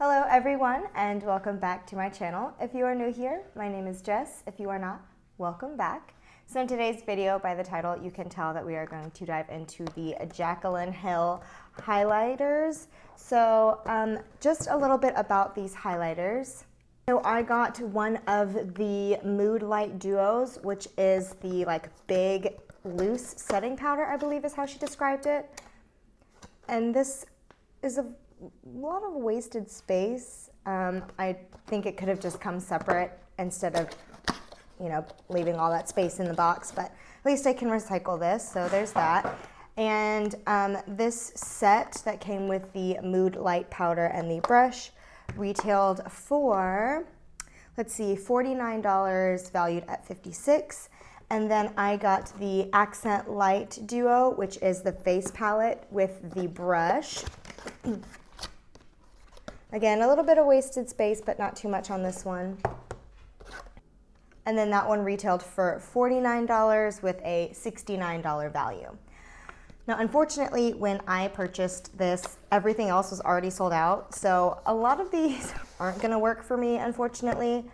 Hello everyone and welcome back to my channel. If you are new here, my name is Jess. If you are not, welcome back. So in today's video, by the title, you can tell that we are going to dive into the Jaclyn Hill highlighters. So just a little bit about these highlighters. So I got one of the Mood Light Duos, which is the big loose setting powder, I believe is how she described it. And this is a lot of wasted space. I think it could have just come separate instead of, leaving all that space in the box, but at least I can recycle this, so there's that. And this set that came with the Mood Light powder and the brush retailed for, let's see, $49, valued at $56. And then I got the Accent Light Duo, which is the face palette with the brush. Again, a little bit of wasted space, but not too much on this one. And then that one retailed for $49 with a $69 value. Now, unfortunately, when I purchased this, everything else was already sold out. So a lot of these aren't gonna work for me, unfortunately.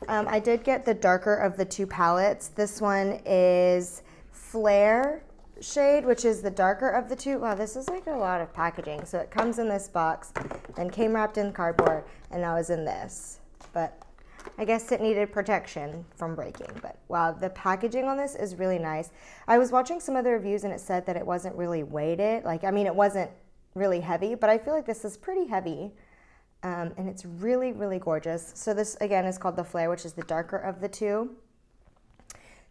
I did get the darker of the two palettes. This one is Flare shade, which is the darker of the two. Wow, this is like a lot of packaging. So it comes in this box and came wrapped in cardboard, and now is in this. But I guess it needed protection from breaking. But wow, the packaging on this is really nice. I was watching some other reviews and it said that it wasn't really weighted. It wasn't really heavy, but I feel like this is pretty heavy. And it's really, really gorgeous. So this, again, is called the Flare, which is the darker of the two.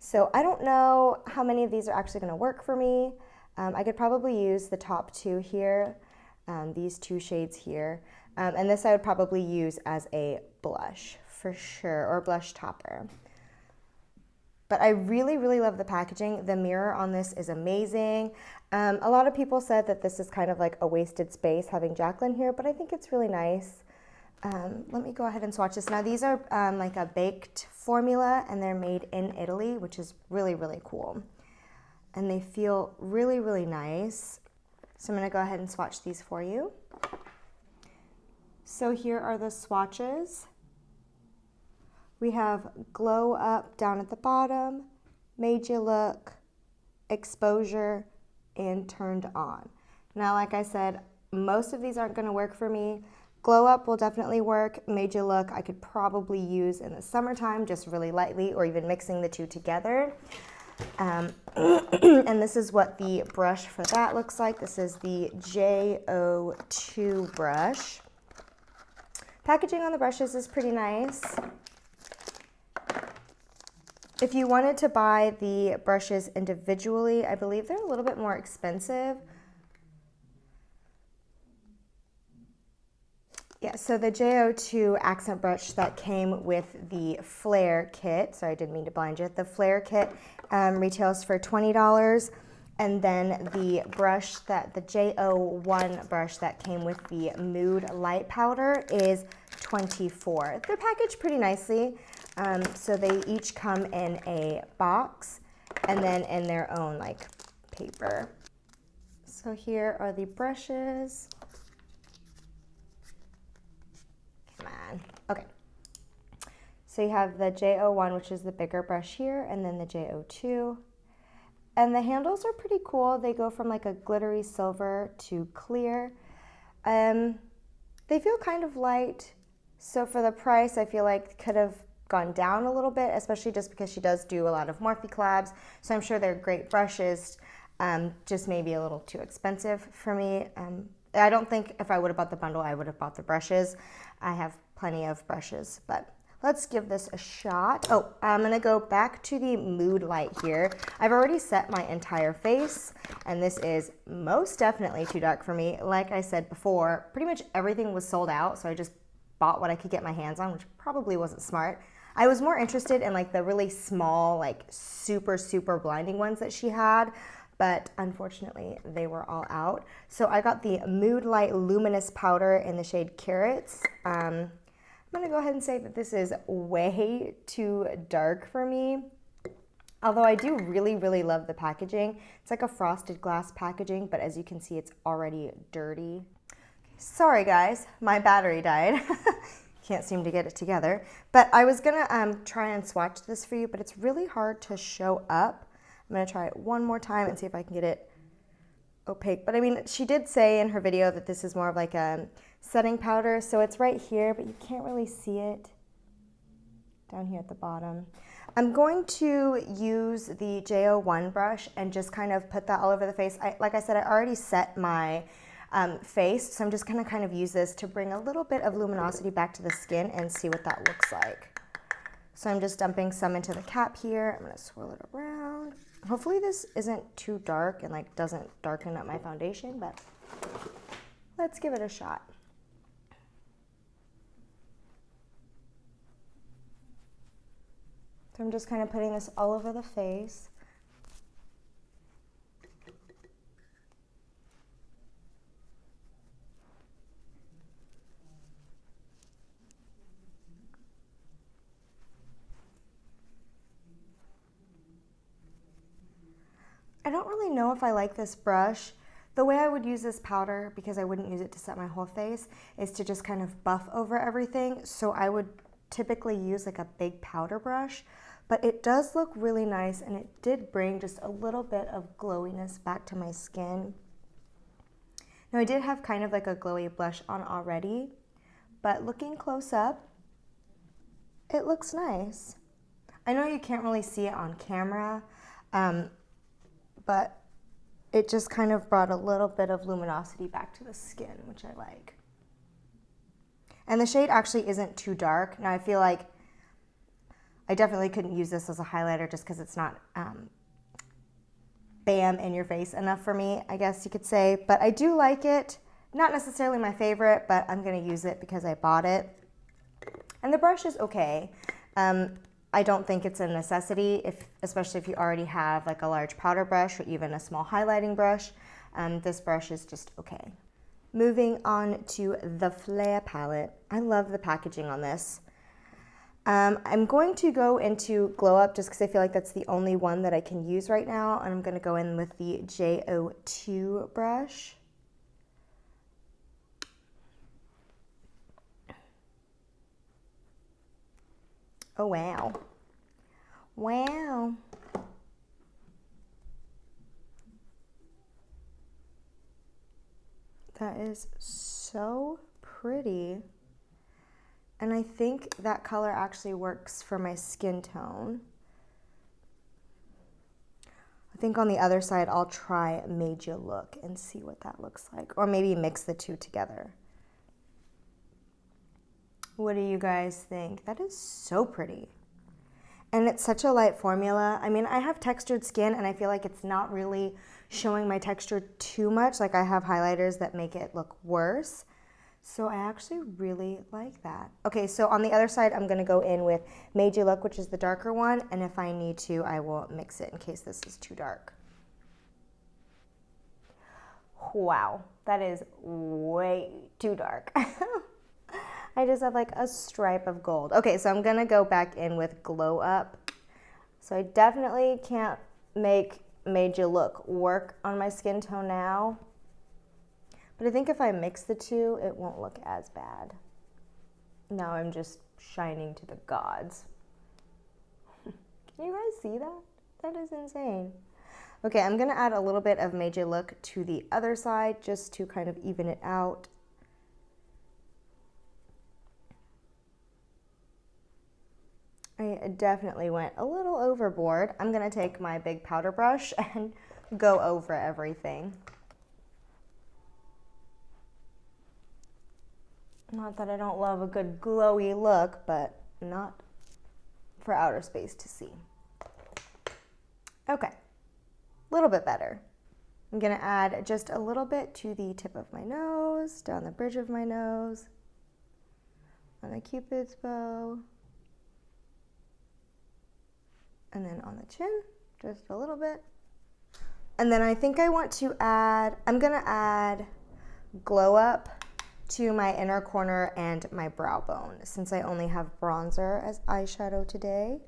So I don't know how many of these are actually going to work for me. I could probably use the top two here, these two shades here. And this I would probably use as a blush for sure, or blush topper. But I really, really love the packaging. The mirror on this is amazing. A lot of people said that this is kind of like a wasted space having Jaclyn here, but I think it's really nice. Let me go ahead and swatch this. Now these are like a baked formula and they're made in Italy, which is really, really cool. And they feel really, really nice. So I'm gonna go ahead and swatch these for you. So here are the swatches. We have Glow Up down at the bottom, Made You Look, Exposure, and Turned On. Now, like I said, most of these aren't going to work for me. Glow Up will definitely work. Made You Look I could probably use in the summertime, just really lightly, or even mixing the two together. And this is what the brush for that looks like. This is the JO2 brush. Packaging on the brushes is pretty nice. If you wanted to buy the brushes individually, I believe they're a little bit more expensive. Yeah, so the JO2 accent brush that came with the Flare kit, sorry, I didn't mean to blind you, the Flare kit retails for $20. And then the brush, the JO1 brush that came with the Mood Light powder is $24. They're packaged pretty nicely. So they each come in a box and then in their own paper. So here are the brushes. Come on. Okay. So you have the JO1, which is the bigger brush here, and then the JO2. And the handles are pretty cool. They go from a glittery silver to clear. They feel kind of light. So for the price, I feel like could have gone down a little bit, especially just because she does do a lot of Morphe collabs. So I'm sure they're great brushes, just maybe a little too expensive for me. I don't think if I would have bought the bundle, I would have bought the brushes. I have plenty of brushes, but let's give this a shot. Oh, I'm gonna go back to the Mood Light here. I've already set my entire face, and this is most definitely too dark for me. Like I said before, pretty much everything was sold out, so I just bought what I could get my hands on, which probably wasn't smart. I was more interested in the really small, super, super blinding ones that she had, but unfortunately they were all out. So I got the Mood Light Luminous Powder in the shade Carrots. I'm gonna go ahead and say that this is way too dark for me. Although I do really, really love the packaging. It's like a frosted glass packaging, but as you can see, it's already dirty. Sorry guys, my battery died. Can't seem to get it together. But I was gonna try and swatch this for you, but it's really hard to show up. I'm gonna try it one more time and see if I can get it opaque. But I mean, she did say in her video that this is more of like a setting powder, so it's right here, but you can't really see it down here at the bottom. I'm going to use the J01 brush and just kind of put that all over the face. Like I said, I already set my face, so I'm just gonna kind of use this to bring a little bit of luminosity back to the skin and see what that looks like. So I'm just dumping some into the cap here. I'm gonna swirl it around. Hopefully this isn't too dark and like doesn't darken up my foundation, but let's give it a shot. So I'm just kind of putting this all over the face. I don't really know if I like this brush. The way I would use this powder, because I wouldn't use it to set my whole face, is to just kind of buff over everything. So I would typically use like a big powder brush, but it does look really nice and it did bring just a little bit of glowiness back to my skin. Now I did have kind of like a glowy blush on already, but looking close up, it looks nice. I know you can't really see it on camera, but it just kind of brought a little bit of luminosity back to the skin, which I like. And the shade actually isn't too dark. Now I feel like I definitely couldn't use this as a highlighter just because it's not bam in your face enough for me, I guess you could say. But I do like it. Not necessarily my favorite, but I'm gonna use it because I bought it. And the brush is okay. I don't think it's a necessity, especially if you already have like a large powder brush or even a small highlighting brush. This brush is just okay. Moving on to the Flare palette. I love the packaging on this. I'm going to go into Glow Up just because I feel like that's the only one that I can use right now. And I'm going to go in with the J02 brush. Oh, wow. Wow. That is so pretty. And I think that color actually works for my skin tone. I think on the other side, I'll try Made You Look and see what that looks like. Or maybe mix the two together. What do you guys think? That is so pretty. And it's such a light formula. I mean, I have textured skin and I feel like it's not really showing my texture too much. Like I have highlighters that make it look worse. So I actually really like that. Okay, so on the other side, I'm gonna go in with Made You Look, which is the darker one. And if I need to, I will mix it in case this is too dark. Wow, that is way too dark. I just have like a stripe of gold. Okay, so I'm gonna go back in with Glow Up. So I definitely can't make Made You Look work on my skin tone now. But I think if I mix the two, it won't look as bad. Now I'm just shining to the gods. Can you guys see that? That is insane. Okay, I'm gonna add a little bit of Made You Look to the other side just to kind of even it out. I definitely went a little overboard. I'm gonna take my big powder brush and go over everything. Not that I don't love a good glowy look, but not for outer space to see. Okay, a little bit better. I'm gonna add just a little bit to the tip of my nose, down the bridge of my nose, on the Cupid's bow, and then on the chin, just a little bit. And then I think I want to add, I'm gonna add Glow Up to my inner corner and my brow bone, since I only have bronzer as eyeshadow today.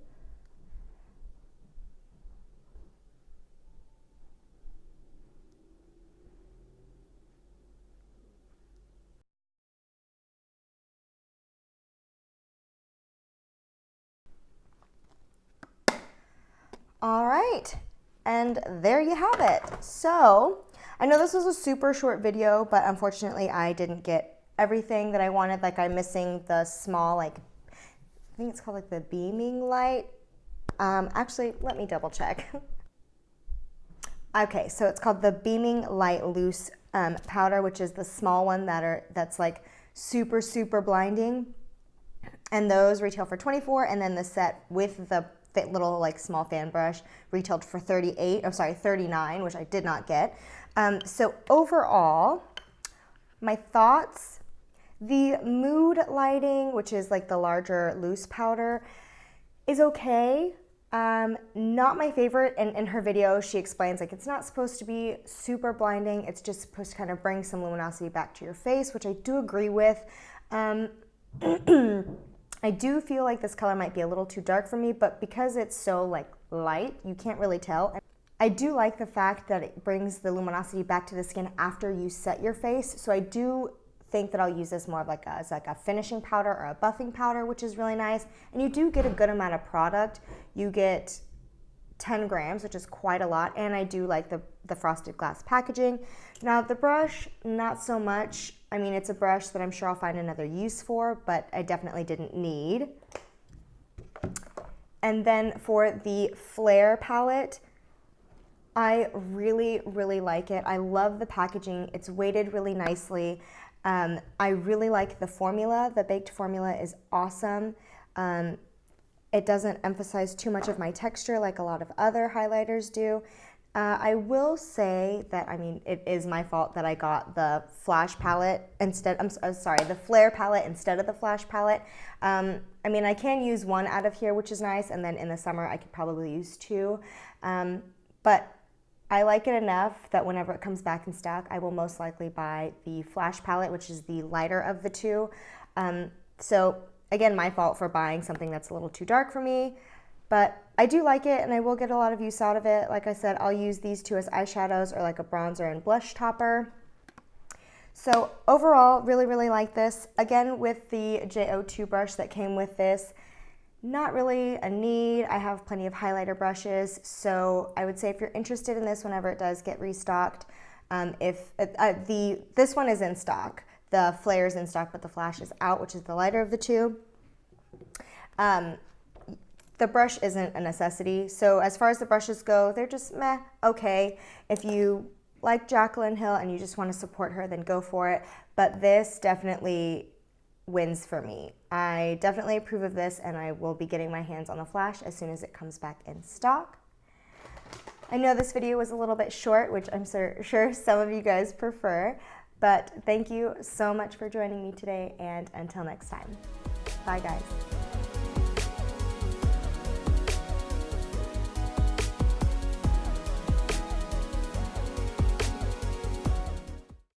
All right, and there you have it. So I know this was a super short video, but unfortunately I didn't get everything that I wanted. Like, I'm missing the small, like, I think it's called like the beaming light. Actually, let me double check. Okay, so it's called the Beaming Light Loose powder, which is the small one that's like super, super blinding. And those retail for $24, and then the set with the little like small fan brush retailed for $39, which I did not get. So overall, my thoughts, the Mood Lighting, which is like the larger loose powder, is okay. Not my favorite. And in her video, she explains like it's not supposed to be super blinding. It's just supposed to kind of bring some luminosity back to your face, which I do agree with. I do feel like this color might be a little too dark for me, but because it's so like light, you can't really tell. I do like the fact that it brings the luminosity back to the skin after you set your face. So I do think that I'll use this more of like as like a finishing powder or a buffing powder, which is really nice. And you do get a good amount of product. You get 10 grams, which is quite a lot. And I do like the frosted glass packaging. Now the brush, not so much. I mean, it's a brush that I'm sure I'll find another use for, but I definitely didn't need. And then for the Flare palette, I really, really like it. I love the packaging. It's weighted really nicely. I really like the formula. The baked formula is awesome. It doesn't emphasize too much of my texture like a lot of other highlighters do. I will say that, I mean, it is my fault that I got the Flash palette instead, the Flare palette instead of the Flash palette. I mean, I can use one out of here, which is nice, and then in the summer I could probably use two. But I like it enough that whenever it comes back in stock, I will most likely buy the Flash palette, which is the lighter of the two. So again, my fault for buying something that's a little too dark for me. But I do like it, and I will get a lot of use out of it. Like I said, I'll use these two as eyeshadows or like a bronzer and blush topper. So overall, really, really like this. Again, with the JO2 brush that came with this, not really a need. I have plenty of highlighter brushes. So I would say if you're interested in this whenever it does get restocked, this one is in stock. The Flare is in stock, but the Flash is out, which is the lighter of the two. The brush isn't a necessity. So as far as the brushes go, they're just meh, okay. If you like Jaclyn Hill and you just want to support her, then go for it. But this definitely wins for me. I definitely approve of this, and I will be getting my hands on the Flash as soon as it comes back in stock. I know this video was a little bit short, which I'm sure some of you guys prefer, but thank you so much for joining me today, and until next time. Bye, guys.